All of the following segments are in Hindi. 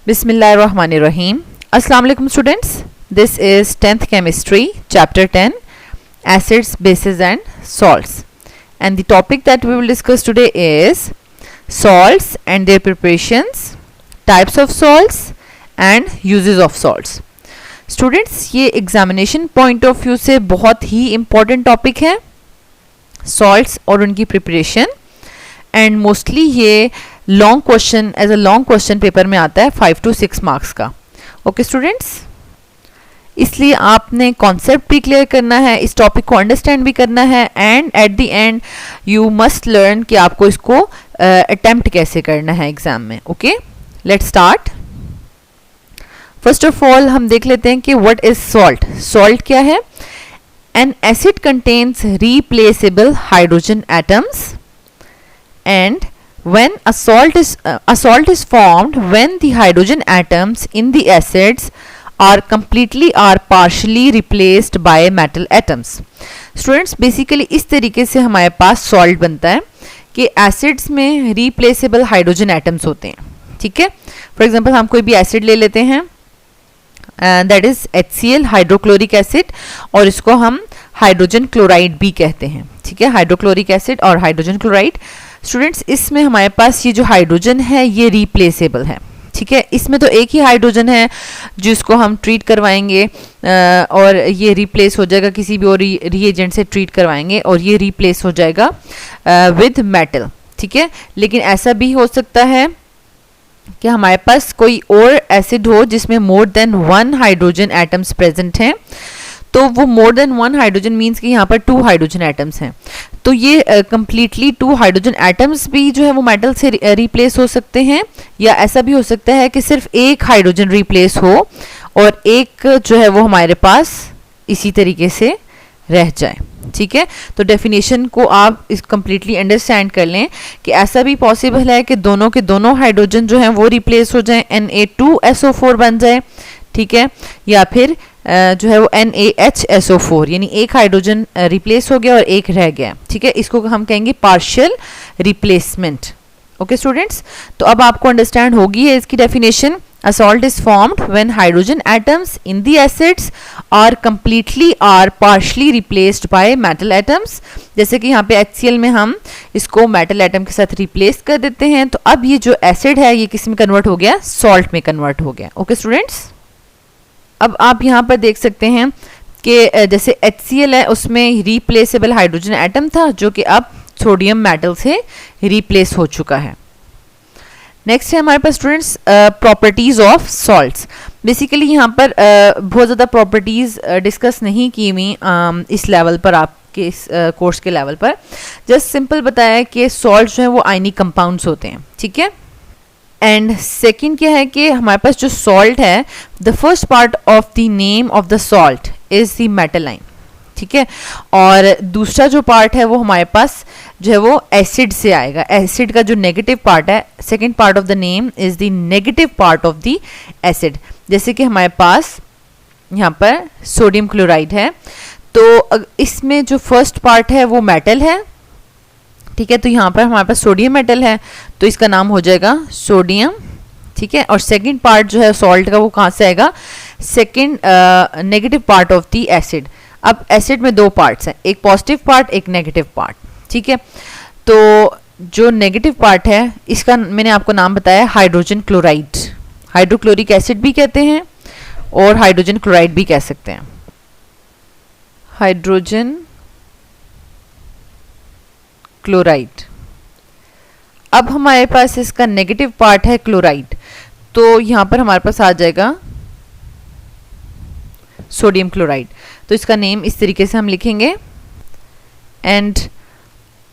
Bismillahirrahmanirrahim. Assalamu alaikum students. This is 10th chemistry chapter 10 acids, bases and salts, and the topic that we will discuss today is salts and their preparations, types of salts and uses of salts. Students, ये examination point of view से बहुत ही important topic है salts और उनकी preparation, and mostly ये long question as a long question paper में आता है 5 to 6 मार्क्स का. ओके स्टूडेंट्स, इसलिए आपने कॉन्सेप्ट भी क्लियर करना है, इस टॉपिक को अंडरस्टैंड भी करना है, and at the end you must learn कि आपको इसको अटेम्प्ट कैसे करना है एग्जाम में. Okay, let's start. First of all हम देख लेते हैं कि व्हाट इज सॉल्ट. सॉल्ट क्या है? N acid contains replaceable hydrogen atoms, and when a salt is formed when the hydrogen atoms in the acids are completely or partially replaced by metal atoms. Students, basically इस तरीके से हमारे पास salt बनता है कि acids में replaceable hydrogen atoms होते हैं. ठीक है, for example हम कोई भी acid ले लेते हैं, that is HCl hydrochloric acid, और इसको हम हाइड्रोजन क्लोराइड भी कहते हैं. ठीक है, हाइड्रोक्लोरिक एसिड और हाइड्रोजन क्लोराइड. स्टूडेंट्स, इसमें हमारे पास ये जो हाइड्रोजन है ये रिप्लेसेबल है. ठीक है, इसमें तो एक ही हाइड्रोजन है जिसको हम ट्रीट करवाएंगे और ये रिप्लेस हो जाएगा, किसी भी और रिएजेंट से ट्रीट करवाएंगे और ये रिप्लेस हो जाएगा विद मेटल. ठीक है, लेकिन ऐसा भी हो सकता है कि हमारे पास कोई और एसिड हो जिसमें more than one hydrogen atoms present हैं. तो वो more than one hydrogen means कि यहाँ पर 2 हाइड्रोजन एटम्स हैं. तो ये कंप्लीटली 2 हाइड्रोजन एटम्स भी जो है वो मेटल से रिप्लेस हो सकते हैं, या ऐसा भी हो सकता है कि सिर्फ एक हाइड्रोजन रिप्लेस हो और एक जो है वो हमारे पास इसी तरीके से रह जाए. ठीक है, तो डेफिनेशन को आप इस कम्प्लीटली अंडरस्टैंड कर लें कि ऐसा भी पॉसिबल है कि दोनों के दोनों हाइड्रोजन जो हैं वो रिप्लेस हो जाएं, Na2SO4 बन जाए. ठीक है, या फिर जो है वो NaHSO4, यानी एक हाइड्रोजन रिप्लेस हो गया और एक रह गया. ठीक है, इसको हम कहेंगे पार्शियल रिप्लेसमेंट. ओके स्टूडेंट्स, तो अब आपको अंडरस्टैंड होगी है इसकी definition. A salt is formed when hydrogen atoms in the acids are completely or partially replaced by metal atoms. जैसे कि यहाँ पे HCl में हम इसको मेटल एटम के साथ रिप्लेस कर देते हैं, तो अब ये जो एसिड है ये किस में कन्वर्ट हो गया? सॉल्ट में कन्वर्ट हो गया. ओके स्टूडेंट्स, अब आप यहाँ पर देख सकते हैं कि जैसे HCl है उसमें रिप्लेसेबल हाइड्रोजन एटम था जो कि अब सोडियम मेटल से रिप्लेस हो चुका है. नेक्स्ट है हमारे पास students properties of salts. Basically यहाँ पर बहुत ज़्यादा प्रॉपर्टीज डिस्कस नहीं की हुई इस लेवल पर, आपके इस कोर्स के लेवल पर. जस्ट सिंपल बताया कि सॉल्ट जो है वो आयनिक कंपाउंड्स होते हैं. ठीक है, एंड सेकंड क्या है कि हमारे पास जो सॉल्ट है, the first part of the name of the salt is the metal ion. ठीक है, और दूसरा जो पार्ट है वो हमारे पास जो है वो एसिड से आएगा. एसिड का जो नेगेटिव पार्ट है, second part of the name is the negative part of the acid. जैसे कि हमारे पास यहाँ पर सोडियम क्लोराइड है, तो इसमें जो फर्स्ट पार्ट है वो मेटल है. ठीक है, तो यहाँ पर हमारे पास सोडियम मेटल है तो इसका नाम हो जाएगा सोडियम. ठीक है, और सेकंड पार्ट जो है सॉल्ट का वो कहाँ से आएगा? Second negative part of the acid. अब एसिड में 2 पार्ट्स हैं, एक पॉजिटिव पार्ट एक नेगेटिव पार्ट. ठीक है, तो जो नेगेटिव पार्ट है इसका मैंने आपको नाम बताया हाइड्रोजन क्लोराइड. हाइड्रोक्लोरिक एसिड भी कहते हैं और हाइड्रोजन क्लोराइड भी कह सकते हैं. Hydrogen chloride. अब हमारे पास इसका नेगेटिव पार्ट है क्लोराइड, तो यहाँ पर हमारे पास आ जाएगा सोडियम क्लोराइड. तो इसका नेम इस तरीके से हम लिखेंगे. एंड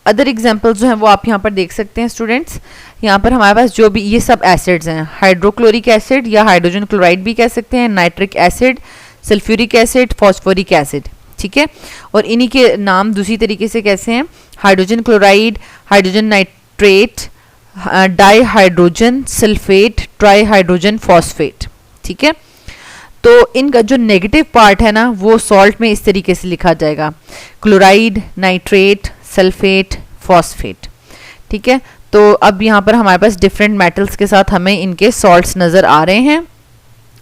अदर एग्जांपल्स जो हैं वो आप यहाँ पर देख सकते हैं स्टूडेंट्स. यहाँ पर हमारे पास जो भी ये सब एसिड्स हैं, हाइड्रोक्लोरिक एसिड या हाइड्रोजन क्लोराइड भी कह सकते हैं, nitric acid, sulphuric acid, phosphoric acid. ठीक है, और इन्हीं के नाम दूसरी तरीके से कैसे हैं? Hydrogen chloride, hydrogen nitrate, di hydrogen sulphate, try hydrogen phosphate. ठीक है, तो इनका जो नेगेटिव पार्ट है ना वो सॉल्ट में इस तरीके से लिखा जाएगा, क्लोराइड, नाइट्रेट, सल्फेट, फॉस्फेट. ठीक है, तो अब यहाँ पर हमारे पास डिफरेंट मेटल्स के साथ हमें इनके सॉल्ट्स नज़र आ रहे हैं,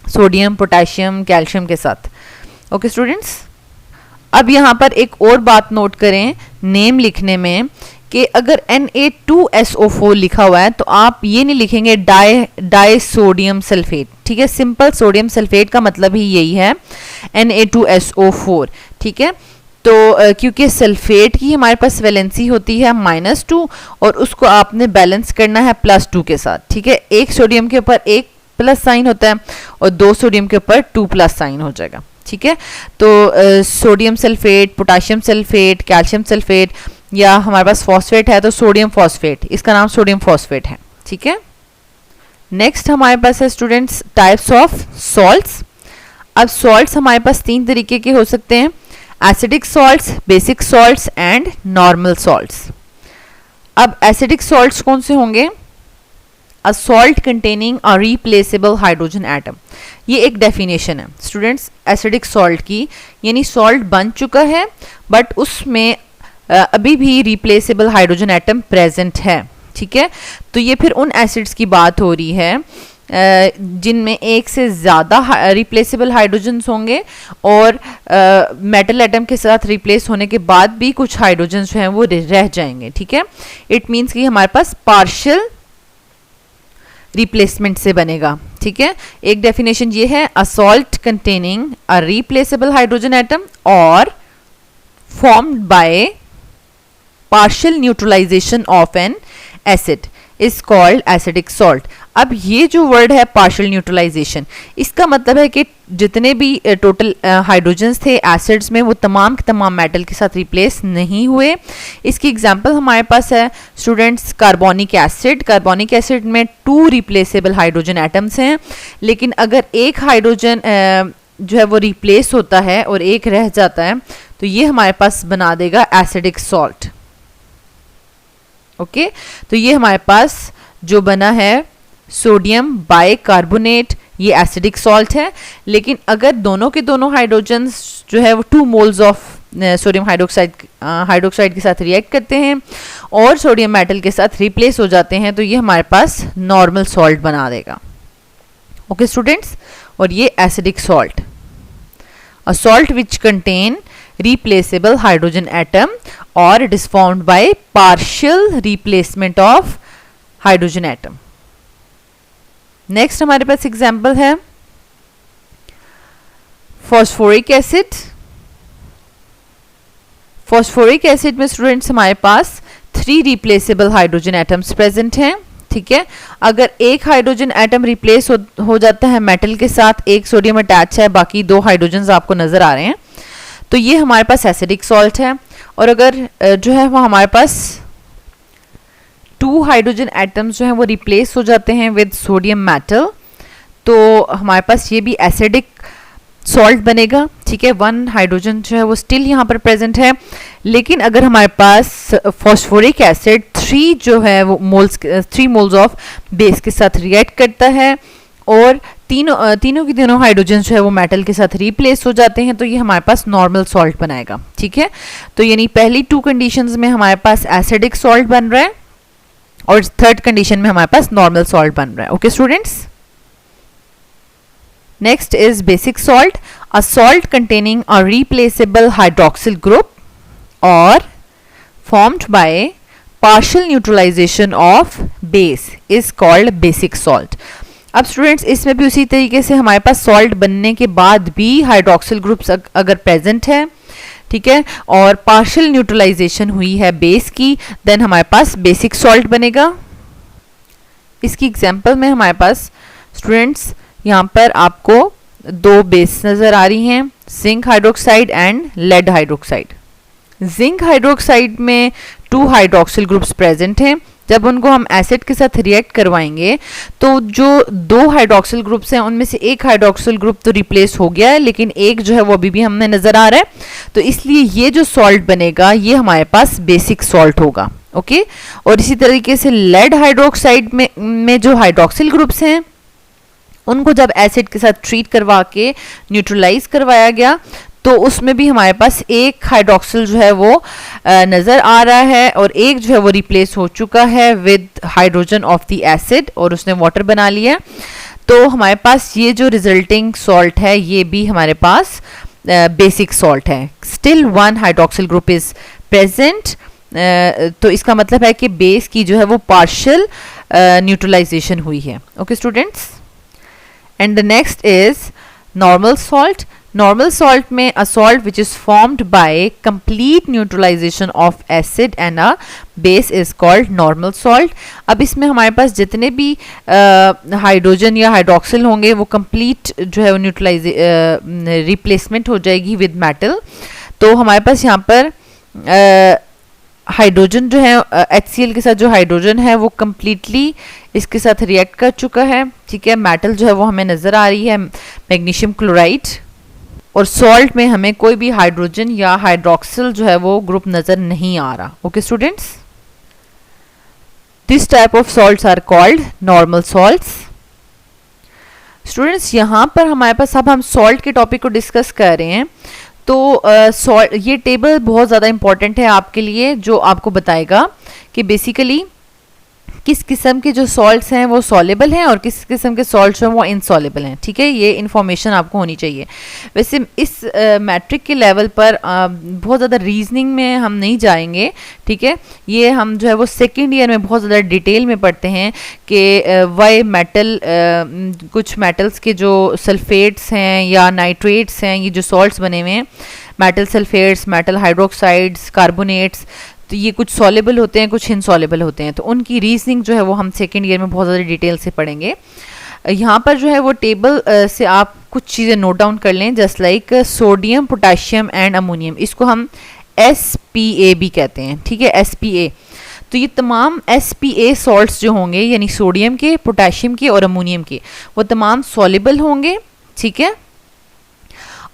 सोडियम, पोटेशियम, कैल्शियम के साथ। ओके स्टूडेंट्स, अब यहाँ पर एक और बात नोट करें नेम लिखने में कि अगर Na2SO4 लिखा हुआ है तो आप ये नहीं लिखेंगे डाई सोडियम सल्फेट, ठीक है। सिंपल सोडियम सल्फेट का मतलब ही यही है, Na2SO4, ठीक है। तो क्योंकि सल्फेट की हमारे पास वैलेंसी होती है -2 और उसको आपने बैलेंस करना है +2 के साथ, ठीक है। एक सोडियम के ऊपर एक प्लस साइन होता है और 2 सोडियम के ऊपर 2 प्लस साइन हो जाएगा, ठीक है। तो sodium sulphate, potassium sulphate, calcium sulphate, या हमारे पास फॉस्फेट है तो सोडियम फॉस्फेट, इसका नाम सोडियम फॉस्फेट है, ठीक है। नेक्स्ट हमारे पास है स्टूडेंट्स टाइप्स ऑफ सॉल्ट्स। अब सॉल्ट्स हमारे पास 3 तरीके के हो सकते हैं, acidic salts, basic salts and normal salts. अब एसिडिक सॉल्ट्स कौन से होंगे? अ salt containing a replaceable hydrogen atom, ये एक डेफिनेशन है स्टूडेंट्स एसिडिक सॉल्ट की, यानी सॉल्ट बन चुका है बट उसमें अभी भी रिप्लेसेबल हाइड्रोजन एटम प्रेजेंट है, ठीक है। तो ये फिर उन एसिड्स की बात हो रही है जिनमें एक से ज़्यादा रिप्लेसेबल हाइड्रोजन्स होंगे और मेटल एटम के साथ रिप्लेस होने के बाद भी कुछ हाइड्रोजन जो हैं वो रह जाएंगे, ठीक है। इट मीन्स कि हमारे पास पार्शियल रिप्लेसमेंट से बनेगा, ठीक है। एक डेफिनेशन ये है, a salt containing a replaceable hydrogen atom और formed by partial neutralization of an acid is called acidic salt। अब ये जो वर्ड है partial neutralization, इसका मतलब है कि जितने भी टोटल हाइड्रोजन्स थे एसिड्स में वो तमाम के तमाम मेटल के साथ रिप्लेस नहीं हुए। इसकी एग्जांपल हमारे पास है students carbonic acid. Carbonic acid में 2 रिप्लेसेबल हाइड्रोजन एटम्स हैं, लेकिन अगर एक हाइड्रोजन जो है वो रिप्लेस होता है और एक रह जाता है तो ये हमारे पास बना देगा एसिडिक सॉल्ट। ओके तो ये हमारे पास जो बना है सोडियम बाइकार्बोनेट, ये एसिडिक सॉल्ट है। लेकिन अगर दोनों के दोनों हाइड्रोजन्स जो है वो 2 मोल्स ऑफ सोडियम हाइड्रोक्साइड के साथ रिएक्ट करते हैं और सोडियम मेटल के साथ रिप्लेस हो जाते हैं तो ये हमारे पास नॉर्मल सॉल्ट बना देगा। ओके स्टूडेंट्स, और ये acidic salt, a salt which contain replaceable hydrogen atom or it is formed by partial replacement of hydrogen atom। Next हमारे पास एग्जाम्पल है फॉस्फोरिक एसिड। फॉस्फोरिक एसिड में स्टूडेंट्स हमारे पास 3 रिप्लेसेबल हाइड्रोजन एटम्स प्रेजेंट हैं, ठीक है। अगर एक हाइड्रोजन एटम रिप्लेस हो जाता है मेटल के साथ, एक सोडियम अटैच है, बाकी 2 हाइड्रोजन आपको नजर आ रहे हैं, तो ये हमारे पास एसिडिक सॉल्ट है। और अगर जो है वो हमारे पास 2 हाइड्रोजन एटम्स जो हैं वो रिप्लेस हो जाते हैं विद सोडियम मेटल तो हमारे पास ये भी एसिडिक सॉल्ट बनेगा, ठीक है। 1 हाइड्रोजन जो है वो स्टिल यहाँ पर प्रेजेंट है। लेकिन अगर हमारे पास फॉस्फोरिक एसिड 3 जो है वो 3 मोल्स ऑफ बेस के साथ रिएक्ट करता है और तीनों की तीनों हाइड्रोजन जो है वो मेटल के साथ रिप्लेस हो जाते हैं तो ये हमारे पास नॉर्मल सॉल्ट बनाएगा, ठीक है। तो यानी पहली 2 कंडीशंस में हमारे पास एसिडिक सॉल्ट बन रहा है और थर्ड कंडीशन में हमारे पास नॉर्मल सॉल्ट बन रहा है। Okay students, next is basic salt, a salt containing a replaceable hydroxyl group और formed by partial neutralisation of base is called basic salt. अब स्टूडेंट्स इसमें भी उसी तरीके से हमारे पास सॉल्ट बनने के बाद भी हाइड्रोक्सिल ग्रुप्स अगर प्रेजेंट है, ठीक है, और पार्शियल न्यूट्रलाइजेशन हुई है बेस की, देन हमारे पास बेसिक सॉल्ट बनेगा। इसकी एग्जांपल में हमारे पास स्टूडेंट्स यहाँ पर आपको 2 बेस नज़र आ रही हैं, zinc hydroxide and lead hydroxide. Zinc hydroxide में 2 हाइड्रोक्सिल ग्रुप्स प्रेजेंट हैं। जब उनको हम एसिड के साथ रिएक्ट करवाएंगे तो जो 2 हाइड्रोक्सिल ग्रुप्स हैं उनमें से एक हाइड्रोक्सिल ग्रुप तो रिप्लेस हो गया है लेकिन एक जो है वो अभी भी हमें नजर आ रहा है, तो इसलिए ये जो सॉल्ट बनेगा ये हमारे पास बेसिक सॉल्ट होगा। ओके, और इसी तरीके से लेड हाइड्रोक्साइड में जो हाइड्रोक्सिल ग्रुप्स हैं उनको जब एसिड के साथ ट्रीट करवा के न्यूट्रलाइज करवाया गया तो उसमें भी हमारे पास एक हाइड्रोक्सिल जो है वो नज़र आ रहा है और एक जो है वो रिप्लेस हो चुका है with hydrogen of the acid और उसने वाटर बना लिया। तो हमारे पास ये जो रिजल्टिंग सॉल्ट है ये भी हमारे पास बेसिक सॉल्ट है। Still one hydroxyl group is present, तो इसका मतलब है कि बेस की जो है वो पार्शियल न्यूट्रलाइजेशन हुई है। Okay students, and the next is normal salt. Normal salt में a salt which is formed by complete neutralisation of acid and a base is called normal salt. अब इसमें हमारे पास जितने भी हाइड्रोजन या हाइड्रोक्सिल होंगे वो कंप्लीट जो है वो रिप्लेसमेंट हो जाएगी विद मेटल। तो हमारे पास यहाँ पर हाइड्रोजन जो है HCl के साथ जो हाइड्रोजन है वो कम्प्लीटली इसके साथ रिएक्ट कर चुका है। ठीक है, मेटल जो है वो हमें नज़र आ रही है मैग्नीशियम क्लोराइड, और सॉल्ट में हमें कोई भी हाइड्रोजन या हाइड्रोक्सिल जो है वो ग्रुप नज़र नहीं आ रहा। Okay students, this type of salts are called normal salts. Students, यहाँ पर हमारे पास अब हम सॉल्ट के टॉपिक को डिस्कस कर रहे हैं। तो ये टेबल बहुत ज़्यादा इंपॉर्टेंट है आपके लिए, जो आपको बताएगा कि बेसिकली किस किस्म के जो सॉल्ट्स हैं वो सॉलेबल हैं और किस किस्म के सॉल्ट्स हैं वो इनसॉलेबल हैं। ठीक है, ये इन्फॉर्मेशन आपको होनी चाहिए। वैसे इस मैट्रिक के लेवल पर बहुत ज़्यादा रीजनिंग में हम नहीं जाएंगे। ठीक है, ये हम जो है वो सेकेंड ईयर में बहुत ज़्यादा डिटेल में पढ़ते हैं कि वाई मेटल, कुछ मेटल्स के जो सल्फेट्स हैं या नाइट्रेट्स हैं, ये जो सॉल्ट्स बने हुए हैं, metal sulphates, metal hydroxides, carbonates, तो ये कुछ सॉलेबल होते हैं, कुछ इनसॉलेबल होते हैं। तो उनकी रीजनिंग जो है वो हम सेकेंड ईयर में बहुत ज़्यादा डिटेल से पढ़ेंगे। यहाँ पर जो है वो टेबल से आप कुछ चीज़ें नोट डाउन कर लें, just like sodium, potassium and ammonium. इसको हम SPA भी कहते हैं। ठीक है, SPA। तो ये तमाम SPA सॉल्ट्स जो होंगे, यानी सोडियम के, पोटाशियम के और अमोनियम के, वो तमाम सॉलेबल होंगे। ठीक है,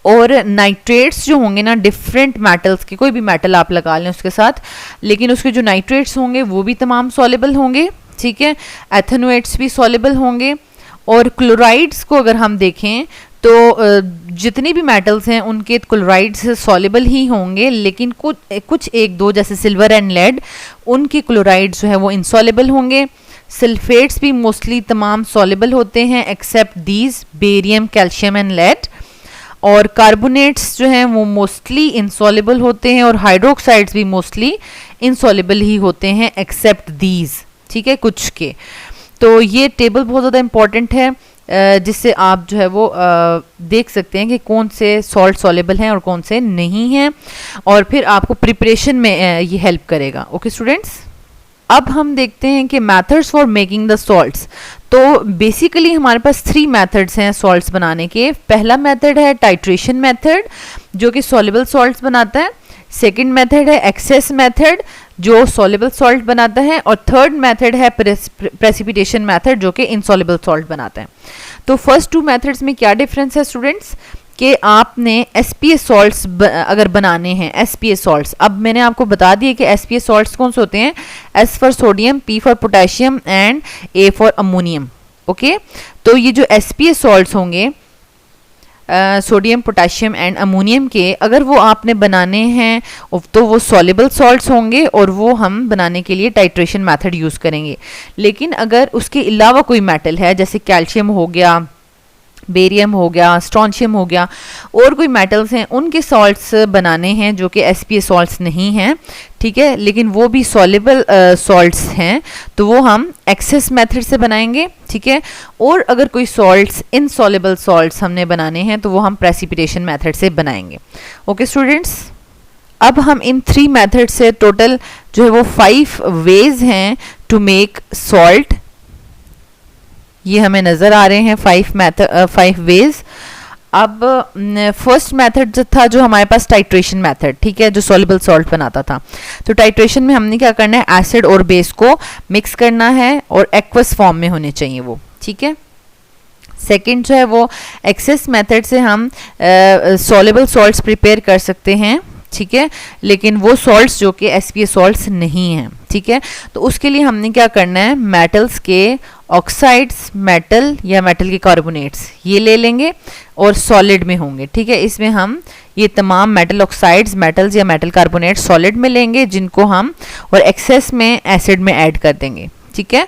और नाइट्रेट्स जो होंगे ना, डिफरेंट मेटल्स के, कोई भी मेटल आप लगा लें उसके साथ, लेकिन उसके जो नाइट्रेट्स होंगे वो भी तमाम सॉलेबल होंगे। ठीक है, एथेनोएट्स भी सॉलेबल होंगे। और क्लोराइड्स को अगर हम देखें तो जितने भी मेटल्स हैं उनके क्लोराइड्स सॉलेबल ही होंगे, लेकिन कुछ एक दो जैसे सिल्वर एंड लेड, उनके क्लोराइड्स जो है वो इनसॉलेबल होंगे। सल्फेट्स भी मोस्टली तमाम सॉलेबल होते हैं except these barium, calcium and lead. और कार्बोनेट्स जो हैं वो मोस्टली इनसॉलेबल होते हैं और हाइड्रोक्साइड्स भी मोस्टली इनसॉलेबल ही होते हैं एक्सेप्ट दीज। ठीक है, कुछ के। तो ये टेबल बहुत ज़्यादा इंपॉर्टेंट है, जिससे आप जो है वो देख सकते हैं कि कौन से सॉल्ट सॉलेबल हैं और कौन से नहीं हैं, और फिर आपको प्रिपरेशन में ये हेल्प करेगा। ओके स्टूडेंट्स, अब हम देखते हैं कि methods for making the salts. तो बेसिकली हमारे पास 3 मेथड्स हैं सॉल्ट्स बनाने के। पहला मेथड है टाइट्रेशन मेथड, जो कि सॉल्युबल सॉल्ट्स बनाता है। सेकंड मेथड है एक्सेस मेथड, जो सॉल्युबल सॉल्ट बनाता है। और थर्ड मेथड है प्रेसिपिटेशन मेथड, जो कि इनसॉल्युबल सॉल्ट बनाता है। तो फर्स्ट 2 मेथड्स में क्या डिफरेंस है स्टूडेंट्स, कि आपने SPA सॉल्ट्स अगर बनाने हैं, SPA सॉल्ट्स, अब मैंने आपको बता दिया कि SPA सॉल्ट्स कौन से होते हैं, S for sodium, P for potassium and A for ammonium. Okay, तो ये जो SPA सॉल्ट्स होंगे, सोडियम, पोटेशियम एंड अमोनियम के, अगर वो आपने बनाने हैं तो वो सॉल्युबल सॉल्ट्स होंगे और वो हम बनाने के लिए टाइट्रेशन मेथड यूज़ करेंगे। लेकिन अगर उसके अलावा कोई मेटल है, जैसे कैल्शियम हो गया, बेरियम हो गया, स्ट्रॉन्शियम हो गया, और कोई मेटल्स हैं, उनके सॉल्ट्स बनाने हैं जो कि SPA सॉल्ट्स नहीं हैं। ठीक है, लेकिन वो भी सॉल्युबल सॉल्ट्स हैं, तो वो हम एक्सेस मेथड से बनाएंगे। ठीक है, और अगर कोई सॉल्ट्स, इनसॉल्युबल सॉल्ट्स हमने बनाने हैं तो वो हम प्रेसिपिटेशन मेथड से बनाएंगे। ओके स्टूडेंट्स, अब हम इन 3 मेथड से टोटल जो है वो 5 वेज हैं टू मेक सॉल्ट। ये हमें नज़र आ रहे हैं 5 वेज। अब फर्स्ट मेथड जो था, जो हमारे पास टाइट्रेशन मेथड, ठीक है, जो सॉल्युबल सॉल्ट बनाता था। तो टाइट्रेशन में हमने क्या करना है, एसिड और बेस को मिक्स करना है और एक्वस फॉर्म में होने चाहिए वो। ठीक है, सेकंड जो है वो एक्सेस मेथड से हम सॉल्युबल सॉल्ट्स प्रिपेयर कर सकते हैं। ठीक है, लेकिन वो सॉल्ट्स जो कि SPA सॉल्ट्स नहीं हैं। ठीक है, तो उसके लिए हमने क्या करना है, मेटल्स के ऑक्साइड्स, मेटल या मेटल के कार्बोनेट्स ये ले लेंगे और सॉलिड में होंगे, ठीक है। इसमें हम ये तमाम मेटल ऑक्साइड्स, मेटल्स या मेटल कार्बोनेट सॉलिड में लेंगे, जिनको हम और एक्सेस में एसिड में ऐड कर देंगे, ठीक है।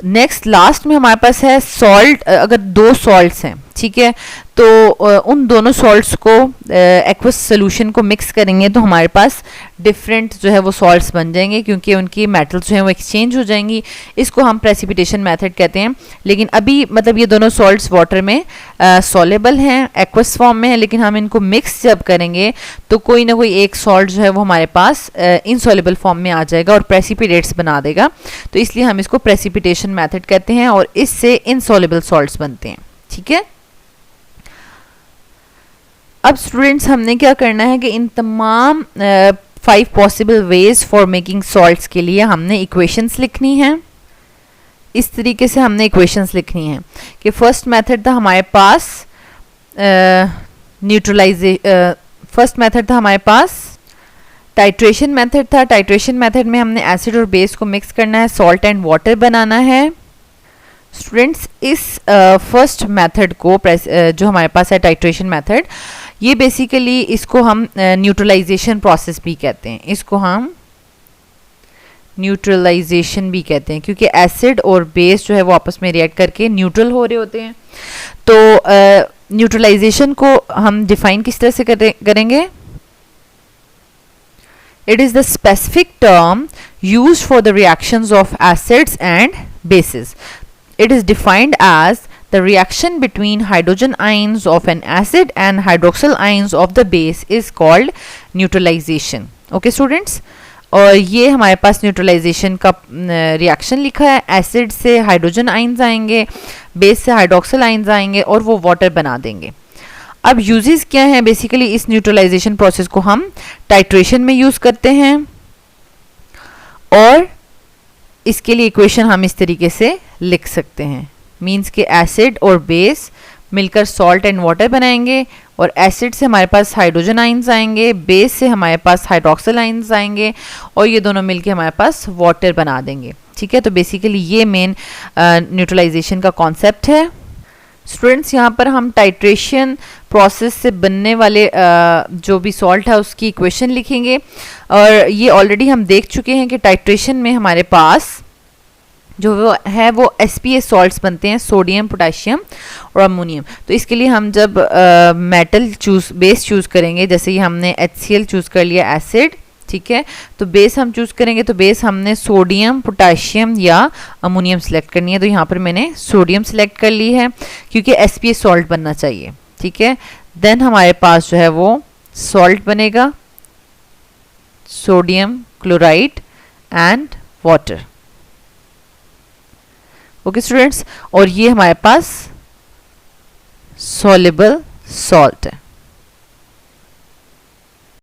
नेक्स्ट लास्ट में हमारे पास है सॉल्ट। अगर दो सॉल्ट्स हैं, ठीक है, तो उन दोनों सॉल्ट्स को एक्वस सोल्यूशन को मिक्स करेंगे तो हमारे पास डिफरेंट जो है वो सॉल्ट्स बन जाएंगे, क्योंकि उनकी मेटल्स जो हैं वो एक्सचेंज हो जाएंगी। इसको हम प्रेसिपिटेशन मेथड कहते हैं। लेकिन अभी मतलब ये दोनों सॉल्ट्स वाटर में सॉलेबल हैं, एक्वस फॉर्म में है, लेकिन हम इनको मिक्स जब करेंगे तो कोई ना कोई एक सॉल्ट जो है वो हमारे पास इनसॉलेबल फॉर्म में आ जाएगा और प्रेसिपिटेट्स बना देगा। तो इसलिए हम इसको प्रेसिपिटेशन मेथड कहते हैं और इससे इनसॉलेबल सॉल्ट्स बनते हैं, ठीक है। अब स्टूडेंट्स हमने क्या करना है कि इन तमाम 5 possible ways for making salts के लिए हमने इक्वेशंस लिखनी है। इस तरीके से हमने इक्वेशंस लिखनी है कि फर्स्ट मेथड था हमारे पास फर्स्ट मेथड था हमारे पास टाइट्रेशन मेथड था। टाइट्रेशन मेथड में हमने एसिड और बेस को मिक्स करना है, सॉल्ट एंड वाटर बनाना है। स्टूडेंट्स इस फर्स्ट मेथड को जो हमारे पास है टाइट्रेशन मेथड, ये बेसिकली इसको हम न्यूट्रलाइजेशन प्रोसेस भी कहते हैं। इसको हम न्यूट्रलाइजेशन भी कहते हैं क्योंकि एसिड और बेस जो है वो आपस में रिएक्ट करके न्यूट्रल हो रहे होते हैं। तो न्यूट्रलाइजेशन को हम डिफाइन किस तरह से करेंगे? It is the specific term used for the reactions of acids and bases. It is defined as the reaction between hydrogen ions of an acid and hydroxyl ions of the base is called neutralization. Okay students, और ये हमारे पास न्यूट्रलाइजेशन का रिएक्शन लिखा है। एसिड से हाइड्रोजन आइंस आएंगे, बेस से हाइड्रोक्सिल आइंस आएंगे और वो वाटर बना देंगे। अब यूजेस क्या हैं? बेसिकली इस न्यूट्रलाइजेशन प्रोसेस को हम टाइट्रेशन में यूज़ करते हैं और इसके लिए इक्वेशन हम इस तरीके से लिख सकते हैं। मींस कि एसिड और बेस मिलकर सॉल्ट एंड वाटर बनाएंगे और एसिड से हमारे पास हाइड्रोजन आइंस आएंगे, बेस से हमारे पास हाइड्रोक्सिल आइंस आएंगे और ये दोनों मिलके हमारे पास वाटर बना देंगे, ठीक है। तो बेसिकली ये मेन न्यूट्रलाइजेशन का कॉन्सेप्ट है। स्टूडेंट्स यहाँ पर हम टाइट्रेशन प्रोसेस से बनने वाले जो भी सॉल्ट है उसकी इक्वेशन लिखेंगे और ये ऑलरेडी हम देख चुके हैं कि टाइट्रेशन में हमारे पास जो वो है वो एसपीएस सॉल्ट्स बनते हैं, सोडियम, पोटेशियम और अमोनियम। तो इसके लिए हम जब मेटल बेस चूज़ करेंगे, जैसे ये हमने HCl चूज़ कर लिया एसिड, ठीक है, तो बेस हम चूज़ करेंगे तो बेस हमने सोडियम, पोटेशियम या अमोनियम सेलेक्ट करनी है। तो यहाँ पर मैंने सोडियम सेलेक्ट कर ली है क्योंकि एसपीएस सॉल्ट बनना चाहिए, ठीक है। देन हमारे पास जो है वो सॉल्ट बनेगा, sodium chloride and water. Okay students, और ये हमारे पास सॉल्युबल सॉल्ट है।